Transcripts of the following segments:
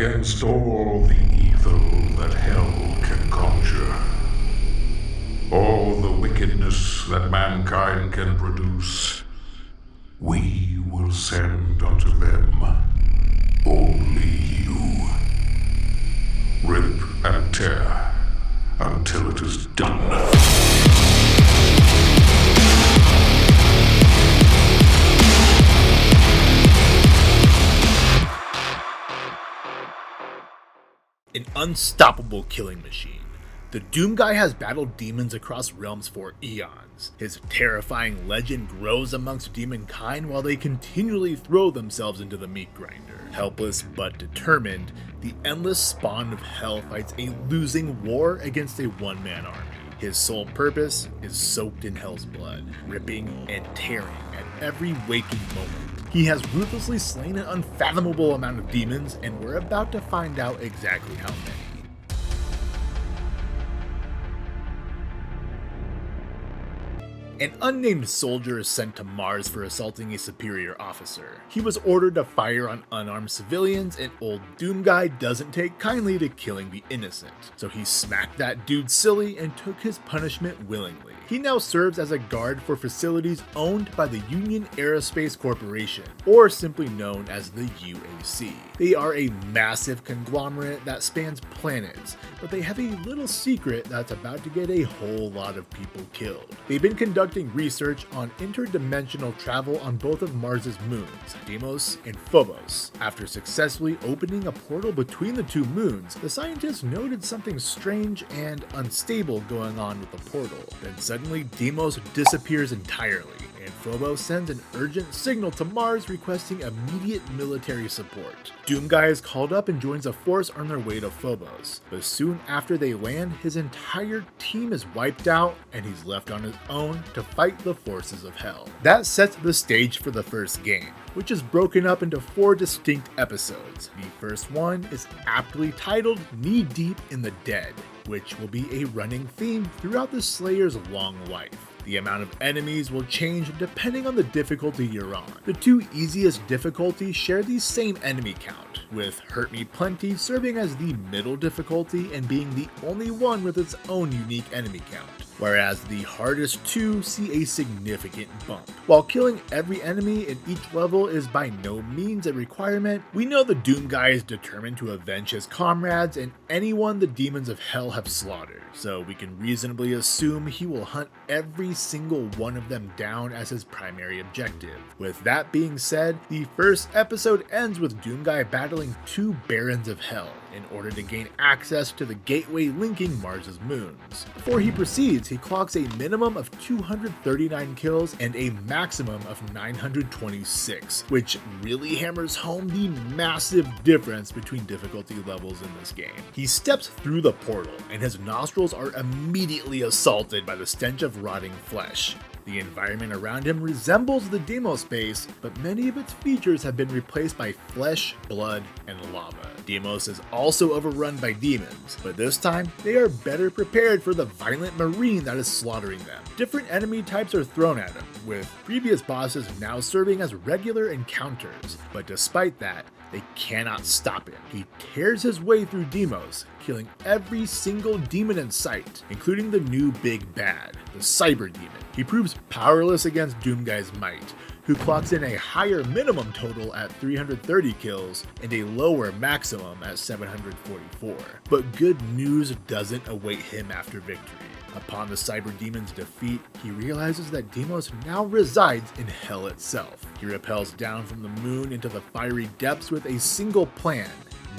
against all the evil that hell can conjure, all the wickedness that mankind can produce, we will send unto them only you. Rip and tear until it is done. An unstoppable killing machine. The Doom Guy has battled demons across realms for eons. His terrifying legend grows amongst demonkind while they continually throw themselves into the meat grinder. Helpless but determined, the endless spawn of hell fights a losing war against a one-man army. His sole purpose is soaked in hell's blood, ripping and tearing at every waking moment. He has ruthlessly slain an unfathomable amount of demons, and we're about to find out exactly how many. An unnamed soldier is sent to Mars for assaulting a superior officer. He was ordered to fire on unarmed civilians, and old Doom Guy doesn't take kindly to killing the innocent, so he smacked that dude silly and took his punishment willingly. He now serves as a guard for facilities owned by the Union Aerospace Corporation, or simply known as the UAC. They are a massive conglomerate that spans planets, but they have a little secret that's about to get a whole lot of people killed. They've been conducting research on interdimensional travel on both of Mars's moons, Deimos and Phobos. After successfully opening a portal between the two moons, the scientists noted something strange and unstable going on with the portal. Then suddenly Deimos disappears entirely, and Phobos sends an urgent signal to Mars requesting immediate military support. Doom Guy is called up and joins a force on their way to Phobos, but soon after they land, his entire team is wiped out and he's left on his own to fight the forces of hell. That sets the stage for the first game, which is broken up into 4 distinct episodes. The first one is aptly titled Knee Deep in the Dead, which will be a running theme throughout the Slayer's long life. The amount of enemies will change depending on the difficulty you're on. The 2 easiest difficulties share the same enemy count, with Hurt Me Plenty serving as the middle difficulty and being the only one with its own unique enemy count, whereas the hardest 2 see a significant bump. While killing every enemy in each level is by no means a requirement, we know the Doom Guy is determined to avenge his comrades and anyone the demons of hell have slaughtered, so we can reasonably assume he will hunt every single one of them down as his primary objective. With that being said, the first episode ends with Doom Guy battling 2 Barons of Hell in order to gain access to the gateway linking Mars's moons. Before he proceeds, he clocks a minimum of 239 kills and a maximum of 926, which really hammers home the massive difference between difficulty levels in this game. He steps through the portal, and his nostrils are immediately assaulted by the stench of rotting flesh. The environment around him resembles the Deimos space, but many of its features have been replaced by flesh, blood, and lava. Deimos is also overrun by demons, but this time they are better prepared for the violent marine that is slaughtering them. Different enemy types are thrown at him, with previous bosses now serving as regular encounters, but despite that, they cannot stop him. He tears his way through Deimos, killing every single demon in sight, including the new big bad, the Cyber Demon. He proves powerless against Doom Guy's might, who clocks in a higher minimum total at 330 kills and a lower maximum at 744. But good news doesn't await him after victory. Upon the Cyber Demon's defeat, he realizes that Deimos now resides in hell itself. He rappels down from the moon into the fiery depths with a single plan: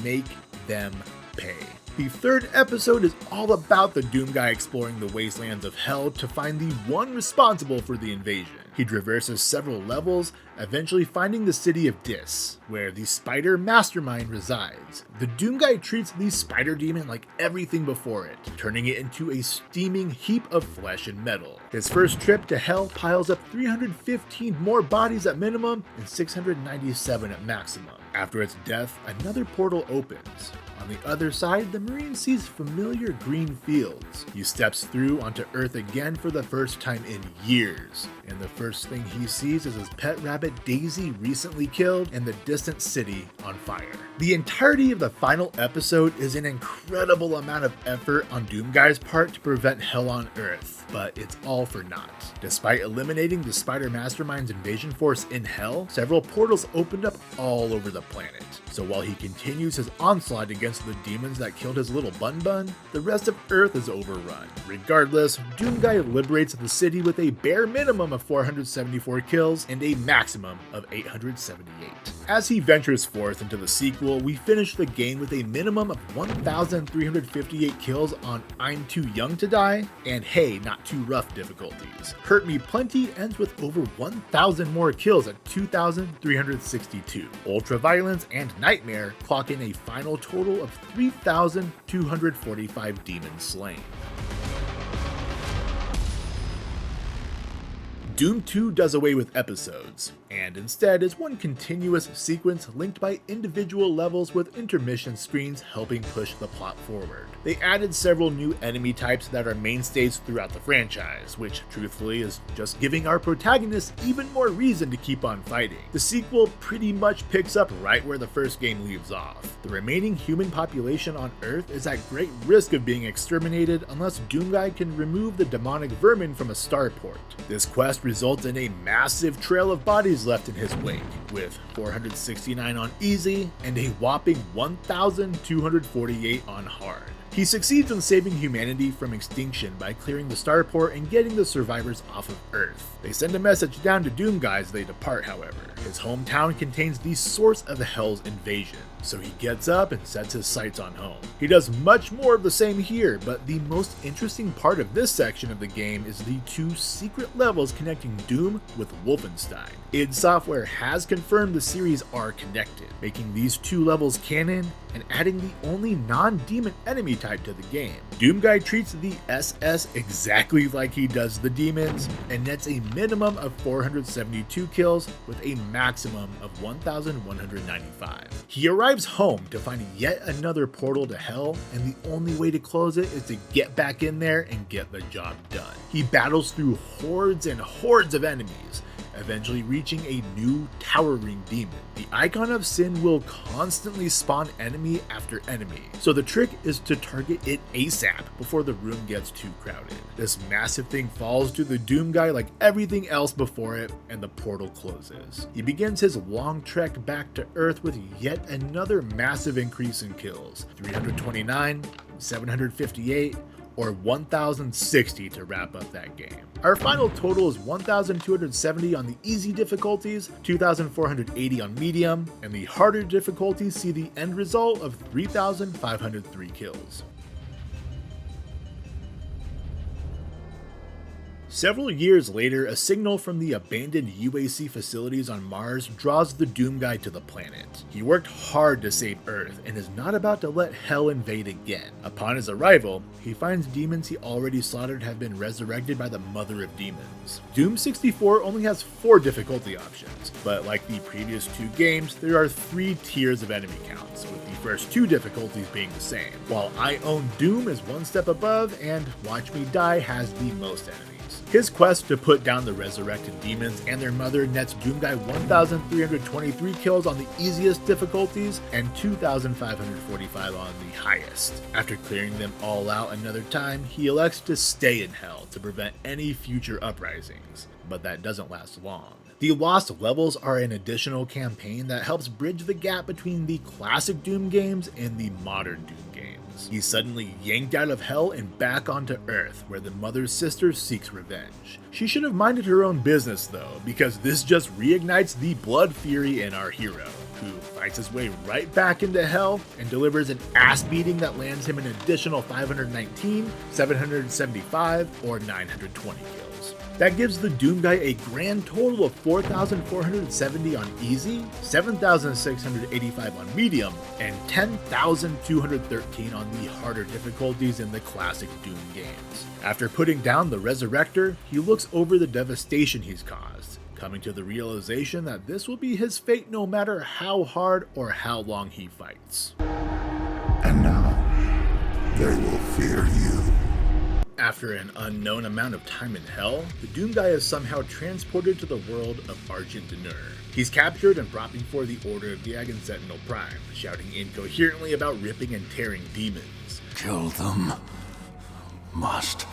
make them pay. The third episode is all about the Doom Guy exploring the wastelands of hell to find the one responsible for the invasion. He traverses several levels, eventually finding the city of Dis, where the Spider Mastermind resides. The Doom Guy treats the Spider Demon like everything before it, turning it into a steaming heap of flesh and metal. His first trip to hell piles up 315 more bodies at minimum and 697 at maximum. After its death, another portal opens. On the other side, the Marine sees familiar green fields. He steps through onto Earth again for the first time in years, and the first thing he sees is his pet rabbit Daisy recently killed and the distant city on fire. The entirety of the final episode is an incredible amount of effort on Doomguy's part to prevent hell on Earth, but it's all for naught. Despite eliminating the Spider Mastermind's invasion force in Hell, several portals opened up all over the planet. So while he continues his onslaught against the demons that killed his little Bun, the rest of Earth is overrun. Regardless, Doomguy liberates the city with a bare minimum of 474 kills and a maximum of 878. As he ventures forth into the sequel, we finish the game with a minimum of 1,358 kills on I'm Too Young to Die and Hey Not Too Rough difficulties. Hurt Me Plenty ends with over 1,000 more kills at 2,362. Ultraviolence and Nightmare clock in a final total of 3,245 demons slain. Doom 2 does away with episodes, and instead is one continuous sequence linked by individual levels with intermission screens helping push the plot forward. They added several new enemy types that are mainstays throughout the franchise, which truthfully is just giving our protagonists even more reason to keep on fighting. The sequel pretty much picks up right where the first game leaves off. The remaining human population on Earth is at great risk of being exterminated unless Doomguy can remove the demonic vermin from a starport. This quest results in a massive trail of bodies left in his wake, with 469 on easy and a whopping 1,248 on hard. He succeeds in saving humanity from extinction by clearing the starport and getting the survivors off of Earth. They send a message down to Doomguy as they depart, however. His hometown contains the source of Hell's invasion, so he gets up and sets his sights on home. He does much more of the same here, but the most interesting part of this section of the game is the two secret levels connecting Doom with Wolfenstein. id Software has confirmed the series are connected, making these two levels canon and adding the only non-demon enemy type to the game. Doomguy treats the SS exactly like he does the demons, and nets a minimum of 472 kills with a maximum of 1,195. He arrives home to find yet another portal to Hell, and the only way to close it is to get back in there and get the job done. He battles through hordes and hordes of enemies, eventually reaching a new towering demon. The Icon of Sin will constantly spawn enemy after enemy, so the trick is to target it ASAP before the room gets too crowded. This massive thing falls to the Doomguy like everything else before it, and the portal closes. He begins his long trek back to Earth with yet another massive increase in kills, 329, 758, or 1,060 to wrap up that game. Our final total is 1,270 on the easy difficulties, 2,480 on medium, and the harder difficulties see the end result of 3,503 kills. Several years later, a signal from the abandoned UAC facilities on Mars draws the Doomguy to the planet. He worked hard to save Earth and is not about to let Hell invade again. Upon his arrival, he finds demons he already slaughtered have been resurrected by the Mother of Demons. Doom 64 only has 4 difficulty options, but like the previous 2 games, there are 3 tiers of enemy counts, with the first 2 difficulties being the same, while I Own Doom is 1 step above and Watch Me Die has the most enemies. His quest to put down the resurrected demons and their mother nets Doomguy 1,323 kills on the easiest difficulties and 2,545 on the highest. After clearing them all out another time, he elects to stay in Hell to prevent any future uprisings, but that doesn't last long. The Lost Levels are an additional campaign that helps bridge the gap between the classic Doom games and the modern Doom games. He's suddenly yanked out of Hell and back onto Earth, where the mother's sister seeks revenge. She should have minded her own business though, because this just reignites the blood fury in our hero, who fights his way right back into Hell and delivers an ass beating that lands him an additional 519, 775, or 920 kills. That gives the Doomguy a grand total of 4,470 on easy, 7,685 on medium, and 10,213 on the harder difficulties in the classic Doom games. After putting down the Resurrector, he looks over the devastation he's caused, coming to the realization that this will be his fate no matter how hard or how long he fights. And They will fear you. After an unknown amount of time in Hell, the Doom Guy is somehow transported to the world of Argent D'Nur. He's captured and brought before the Order of Diagon Sentinel Prime, shouting incoherently about ripping and tearing demons. Kill them. Must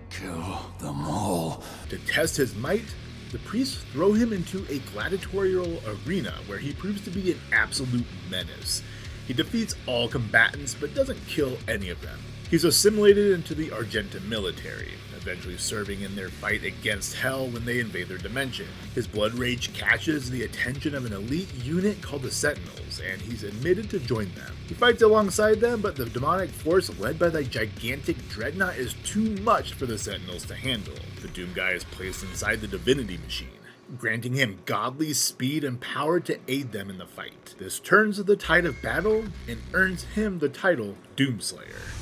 kill them all. To test his might, the priests throw him into a gladiatorial arena where he proves to be an absolute menace. He defeats all combatants but doesn't kill any of them. He's assimilated into the Argentan military, eventually serving in their fight against Hell when they invade their dimension. His blood rage catches the attention of an elite unit called the Sentinels, and he's admitted to join them. He fights alongside them, but the demonic force led by the gigantic dreadnought is too much for the Sentinels to handle. The Doom Guy is placed inside the Divinity Machine, granting him godly speed and power to aid them in the fight. This turns the tide of battle and earns him the title Doomslayer.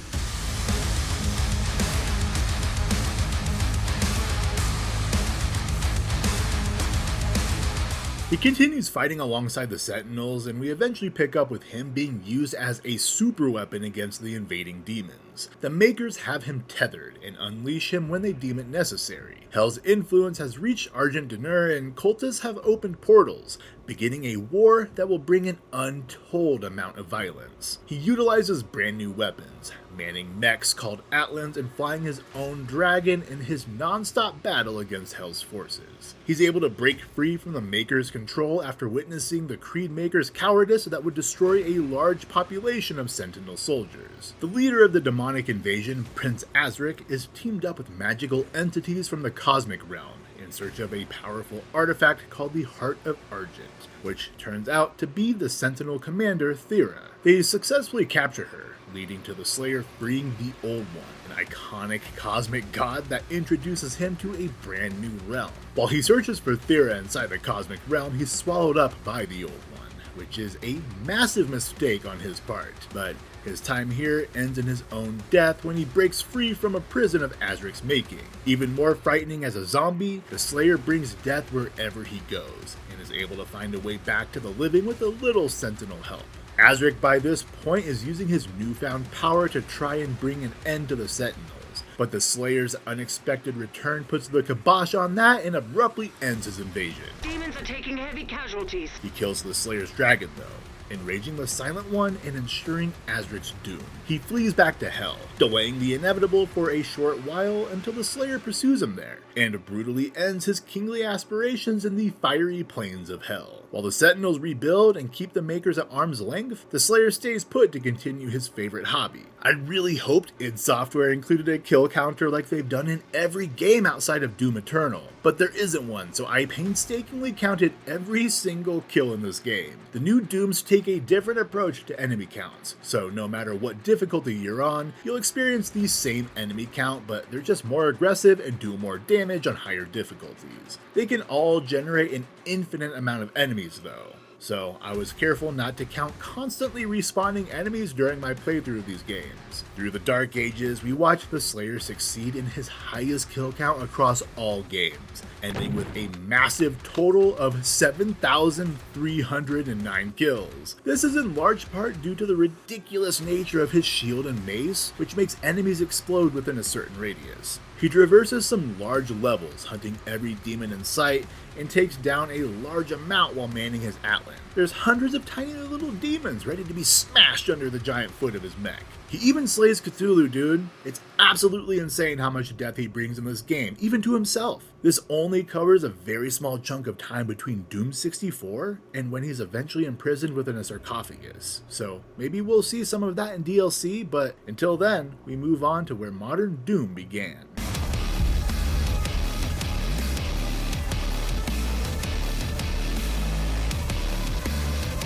He continues fighting alongside the Sentinels, and we eventually pick up with him being used as a super weapon against the invading demons. The Makers have him tethered and unleash him when they deem it necessary. Hell's influence has reached Argent D'Nur, and cultists have opened portals, beginning a war that will bring an untold amount of violence. He utilizes brand new weapons, manning mechs called Atlans and flying his own dragon in his non-stop battle against Hell's forces. He's able to break free from the Maker's control after witnessing the Creed Maker's cowardice that would destroy a large population of Sentinel soldiers. The leader of the demonic invasion, Prince Azric, is teamed up with magical entities from the cosmic realm in search of a powerful artifact called the Heart of Argent, which turns out to be the Sentinel commander Thera. They successfully capture her, leading to the Slayer freeing the Old One, an iconic cosmic god that introduces him to a brand new realm. While he searches for Thera inside the cosmic realm, he's swallowed up by the Old One, which is a massive mistake on his part, but his time here ends in his own death when he breaks free from a prison of Azric's making. Even more frightening as a zombie, the Slayer brings death wherever he goes, and is able to find a way back to the living with a little Sentinel help. Azric by this point is using his newfound power to try and bring an end to the Sentinels, but the Slayer's unexpected return puts the kibosh on that and abruptly ends his invasion. Demons are taking heavy casualties. He kills the Slayer's dragon though, enraging the Silent One and ensuring Azric's doom. He flees back to Hell, delaying the inevitable for a short while until the Slayer pursues him there, and brutally ends his kingly aspirations in the fiery plains of Hell. While the Sentinels rebuild and keep the Makers at arm's length, the Slayer stays put to continue his favorite hobby. I really hoped id Software included a kill counter like they've done in every game outside of Doom Eternal, but there isn't one, so I painstakingly counted every single kill in this game. The new Dooms take a different approach to enemy counts, so no matter what difficulty you're on, you'll experience the same enemy count, but they're just more aggressive and do more damage on higher difficulties. They can all generate an infinite amount of enemies though, so I was careful not to count constantly respawning enemies during my playthrough of these games. Through the Dark Ages, we watched the Slayer succeed in his highest kill count across all games, ending with a massive total of 7,309 kills. This is in large part due to the ridiculous nature of his shield and mace, which makes enemies explode within a certain radius. He traverses some large levels, hunting every demon in sight, and takes down a large amount while manning his Atlan. There's hundreds of tiny little demons ready to be smashed under the giant foot of his mech. He even slays Cthulhu, dude. It's absolutely insane how much death he brings in this game, even to himself. This only covers a very small chunk of time between Doom 64 and when he's eventually imprisoned within a sarcophagus. So maybe we'll see some of that in DLC, but until then, we move on to where modern Doom began.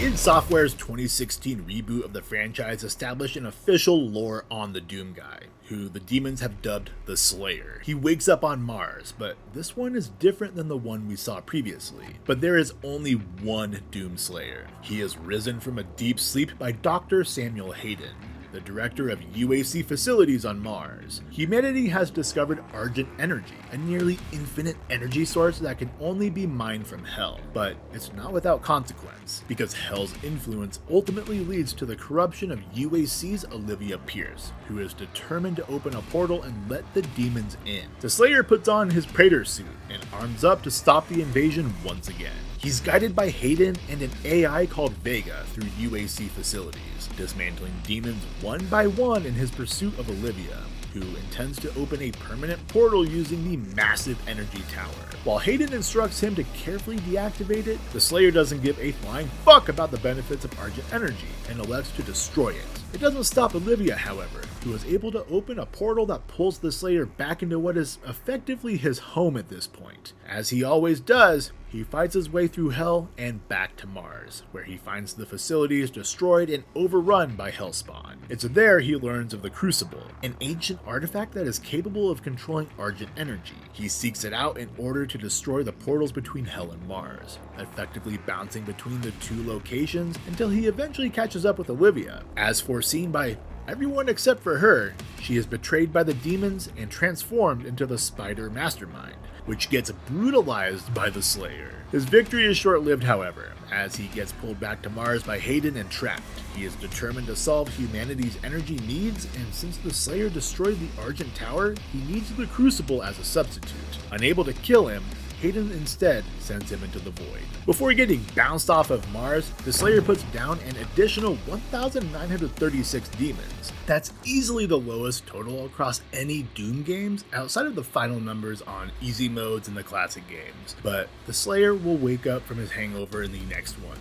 id Software's 2016 reboot of the franchise established an official lore on the Doom Guy, who the demons have dubbed the Slayer. He wakes up on Mars, but this one is different than the one we saw previously. But there is only one Doom Slayer. He is risen from a deep sleep by Dr. Samuel Hayden. the director of UAC facilities on Mars. Humanity has discovered Argent energy, a nearly infinite energy source that can only be mined from Hell. But it's not without consequence, because Hell's influence ultimately leads to the corruption of UAC's Olivia Pierce, who is determined to open a portal and let the demons in. The Slayer puts on his Praetor suit and arms up to stop the invasion once again. He's guided by Hayden and an AI called Vega through UAC facilities, dismantling demons one by one in his pursuit of Olivia, who intends to open a permanent portal using the massive energy tower. While Hayden instructs him to carefully deactivate it, the Slayer doesn't give a flying fuck about the benefits of Argent energy and elects to destroy it. It doesn't stop Olivia, however, who is able to open a portal that pulls the Slayer back into what is effectively his home at this point. As he always does, he fights his way through Hell and back to Mars, where he finds the facilities destroyed and overrun by Hellspawn. It's there he learns of the Crucible, an ancient artifact that is capable of controlling Argent energy. He seeks it out in order to destroy the portals between Hell and Mars, effectively bouncing between the two locations until he eventually catches up with Olivia. As foreseen by everyone except for her, she is betrayed by the demons and transformed into the Spider Mastermind, which gets brutalized by the Slayer. His victory is short-lived, however, as he gets pulled back to Mars by Hayden and trapped. He is determined to solve humanity's energy needs, and since the Slayer destroyed the Argent Tower, he needs the Crucible as a substitute. Unable to kill him, Hayden instead sends him into the void. Before getting bounced off of Mars, the Slayer puts down an additional 1,936 demons. That's easily the lowest total across any Doom games outside of the final numbers on easy modes in the classic games. But the Slayer will wake up from his hangover in the next one.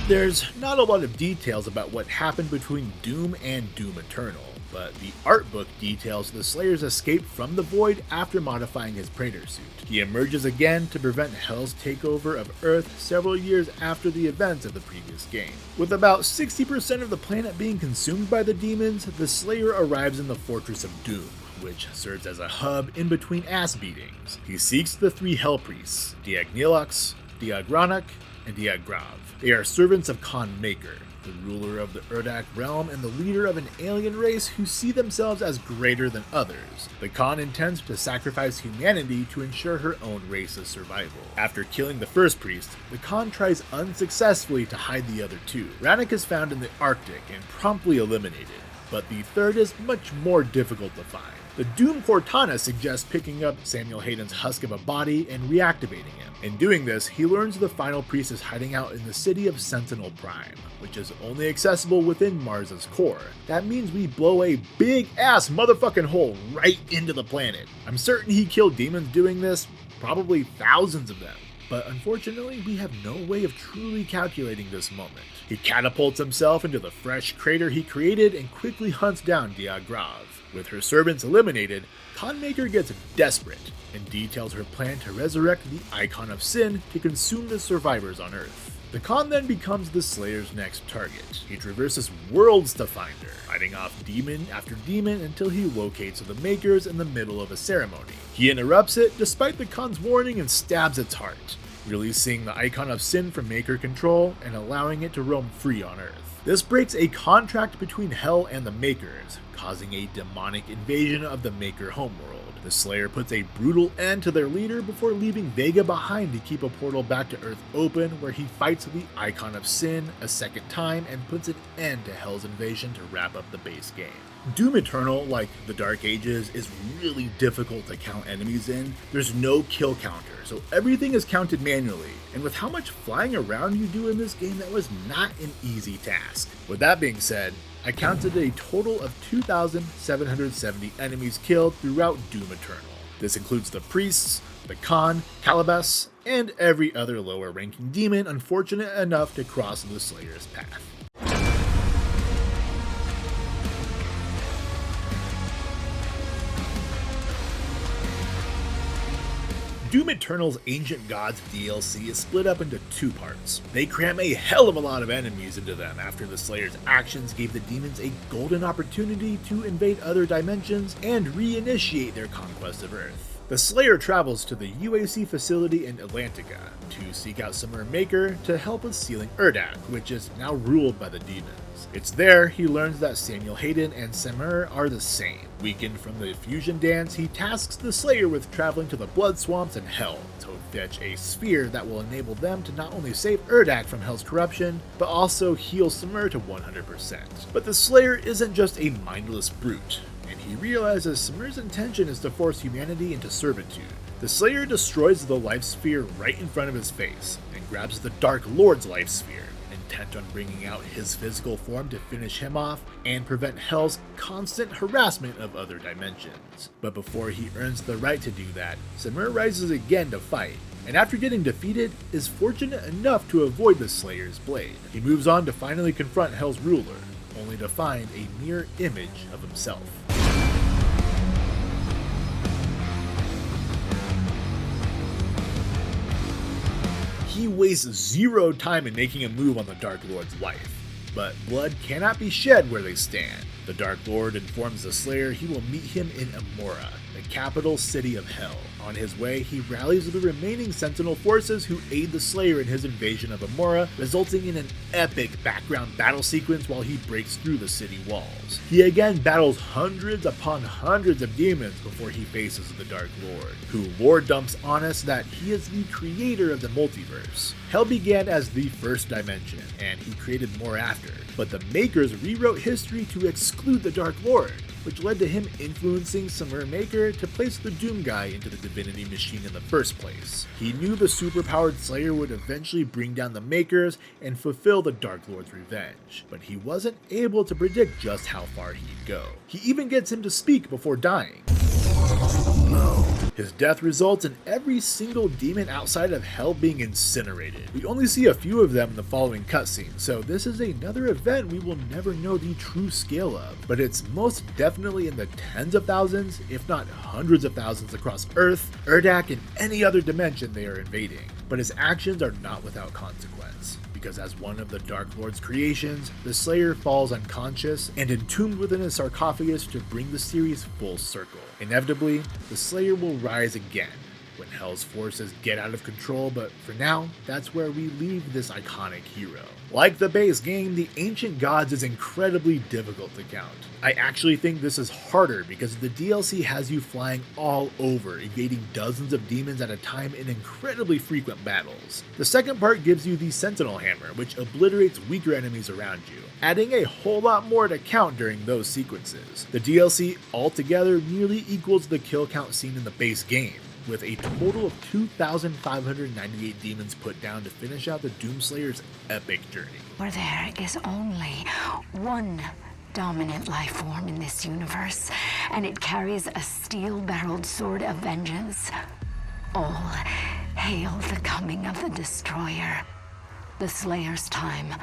There's not a lot of details about what happened between Doom and Doom Eternal, but the art book details the Slayer's escape from the Void after modifying his Praetor suit. He emerges again to prevent Hell's takeover of Earth several years after the events of the previous game. With about 60% of the planet being consumed by the demons, the Slayer arrives in the Fortress of Doom, which serves as a hub in between ass beatings. He seeks the three Hell Priests, Diagnilox, Diagronach, and Diagrav. They are servants of Khan Maker, the ruler of the Urdak realm and the leader of an alien race who see themselves as greater than others. The Khan intends to sacrifice humanity to ensure her own race's survival. After killing the first priest, the Khan tries unsuccessfully to hide the other two. Rannoch is found in the Arctic and promptly eliminated, but the third is much more difficult to find. The Doom Cortana suggests picking up Samuel Hayden's husk of a body and reactivating him. In doing this, he learns the final priest is hiding out in the city of Sentinel Prime, which is only accessible within Mars's core. That means we blow a big-ass motherfucking hole right into the planet. I'm certain he killed demons doing this, probably thousands of them. But unfortunately, we have no way of truly calculating this moment. He catapults himself into the fresh crater he created and quickly hunts down Diagrav. With her servants eliminated, Khanmaker gets desperate and details her plan to resurrect the Icon of Sin to consume the survivors on Earth. The Khan then becomes the Slayer's next target. He traverses worlds to find her, fighting off demon after demon until he locates the Makers in the middle of a ceremony. He interrupts it despite the Khan's warning and stabs its heart, releasing the Icon of Sin from Maker control and allowing it to roam free on Earth. This breaks a contract between Hell and the Makers, causing a demonic invasion of the Maker homeworld. The Slayer puts a brutal end to their leader before leaving Vega behind to keep a portal back to Earth open, where he fights the Icon of Sin a second time and puts an end to Hell's invasion to wrap up the base game. Doom Eternal, like the Dark Ages, is really difficult to count enemies in. There's no kill counter, so everything is counted manually, and with how much flying around you do in this game, that was not an easy task. With that being said, I counted a total of 2,770 enemies killed throughout Doom Eternal. This includes the priests, the Khan, Calabas, and every other lower ranking demon unfortunate enough to cross the Slayer's path. Doom Eternal's Ancient Gods DLC is split up into two parts. They cram a hell of a lot of enemies into them after the Slayer's actions gave the demons a golden opportunity to invade other dimensions and reinitiate their conquest of Earth. The Slayer travels to the UAC facility in Atlantica to seek out Samur Maker to help with sealing Urdak, which is now ruled by the demons. It's there he learns that Samuel Hayden and Samur are the same. Weakened from the fusion dance, he tasks the Slayer with traveling to the blood swamps in Hell to fetch a sphere that will enable them to not only save Urdak from Hell's corruption, but also heal Samur to 100%. But the Slayer isn't just a mindless brute, and he realizes Samur's intention is to force humanity into servitude. The Slayer destroys the life sphere right in front of his face, and grabs the Dark Lord's life sphere, intent on bringing out his physical form to finish him off and prevent Hell's constant harassment of other dimensions. But before he earns the right to do that, Samur rises again to fight, and after getting defeated, is fortunate enough to avoid the Slayer's blade. He moves on to finally confront Hell's ruler, only to find a mirror image of himself. He wastes zero time in making a move on the Dark Lord's life, but blood cannot be shed where they stand. The Dark Lord informs the Slayer he will meet him in Amora, the capital city of Hell. On his way, he rallies the remaining Sentinel forces who aid the Slayer in his invasion of Amora, resulting in an epic background battle sequence while he breaks through the city walls. He again battles hundreds upon hundreds of demons before he faces the Dark Lord, who lore dumps on us that he is the creator of the multiverse. Hell began as the first dimension, and he created more after, but the Makers rewrote history to exclude the Dark Lord, which led to him influencing Samur Maker to place the Doom Guy into the Divinity Machine in the first place. He knew the superpowered Slayer would eventually bring down the Makers and fulfill the Dark Lord's revenge, but he wasn't able to predict just how far he'd go. He even gets him to speak before dying. No. His death results in every single demon outside of Hell being incinerated. We only see a few of them in the following cutscene, so this is another event we will never know the true scale of, but it's most definitely in the tens of thousands, if not hundreds of thousands across Earth, Urdak, and any other dimension they are invading. But his actions are not without consequence, because as one of the Dark Lord's creations, the Slayer falls unconscious and entombed within a sarcophagus to bring the series full circle. Inevitably, the Slayer will rise again when Hell's forces get out of control, but for now, that's where we leave this iconic hero. Like the base game, the Ancient Gods is incredibly difficult to count. I actually think this is harder because the DLC has you flying all over, evading dozens of demons at a time in incredibly frequent battles. The second part gives you the Sentinel Hammer, which obliterates weaker enemies around you, adding a whole lot more to count during those sequences. The DLC altogether nearly equals the kill count seen in the base game, with a total of 2,598 demons put down to finish out the Doomslayer's epic journey. For there is only one dominant life form in this universe, and it carries a steel-barreled sword of vengeance. All hail the coming of the Destroyer. The Slayer's time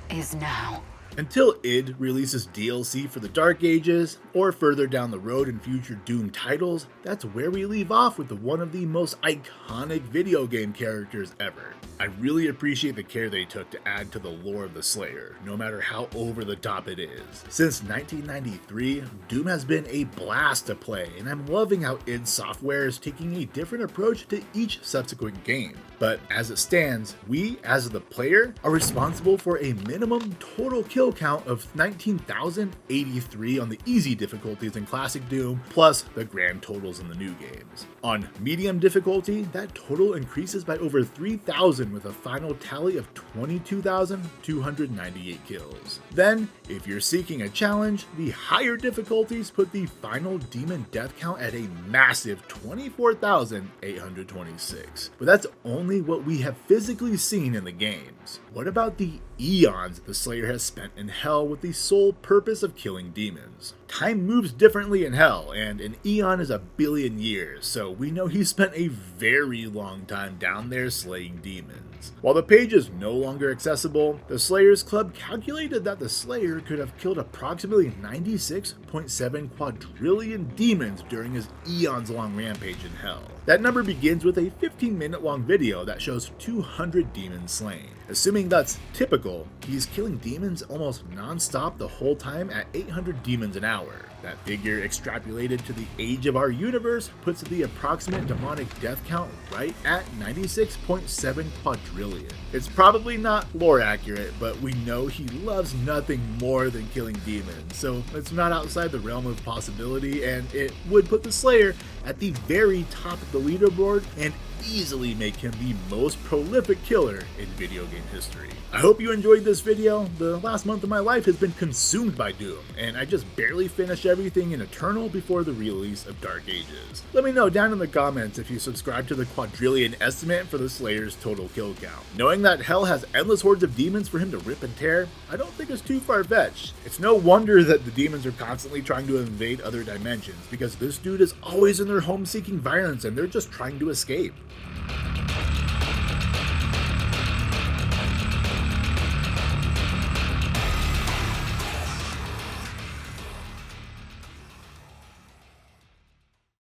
is now. Until id releases DLC for the Dark Ages, or further down the road in future Doom titles, that's where we leave off with one of the most iconic video game characters ever. I really appreciate the care they took to add to the lore of the Slayer, no matter how over the top it is. Since 1993, Doom has been a blast to play, and I'm loving how id Software is taking a different approach to each subsequent game. But as it stands, we, as the player, are responsible for a minimum total kill count of 19,083 on the easy difficulties in Classic Doom, plus the grand totals in the new games. On medium difficulty, that total increases by over 3,000 with a final tally of 22,298 kills. Then, if you're seeking a challenge, the higher difficulties put the final demon death count at a massive 24,826. But that's only what we have physically seen in the games. What about the eons the Slayer has spent in Hell with the sole purpose of killing demons? Time moves differently in Hell, and an eon is 1 billion years, so we know he spent a very long time down there slaying demons. While the page is no longer accessible, the Slayers Club calculated that the Slayer could have killed approximately 96.7 quadrillion demons during his eons-long rampage in Hell. That number begins with a 15-minute long video that shows 200 demons slain. Assuming that's typical typical. He's killing demons almost non-stop the whole time at 800 demons an hour. That figure extrapolated to the age of our universe puts the approximate demonic death count right at 96.7 quadrillion. It's probably not lore accurate, but we know he loves nothing more than killing demons, so it's not outside the realm of possibility, and it would put the Slayer at the very top of the leaderboard and easily make him the most prolific killer in video game history. I hope you enjoyed this video. The last month of my life has been consumed by Doom, and I just barely finished everything in Eternal before the release of Dark Ages. Let me know down in the comments if you subscribe to the quadrillion estimate for the Slayer's total kill count. Knowing that hell has endless hordes of demons for him to rip and tear, I don't think it's too far-fetched. It's no wonder that the demons are constantly trying to invade other dimensions, because this dude is always in their home seeking violence and they're just trying to escape.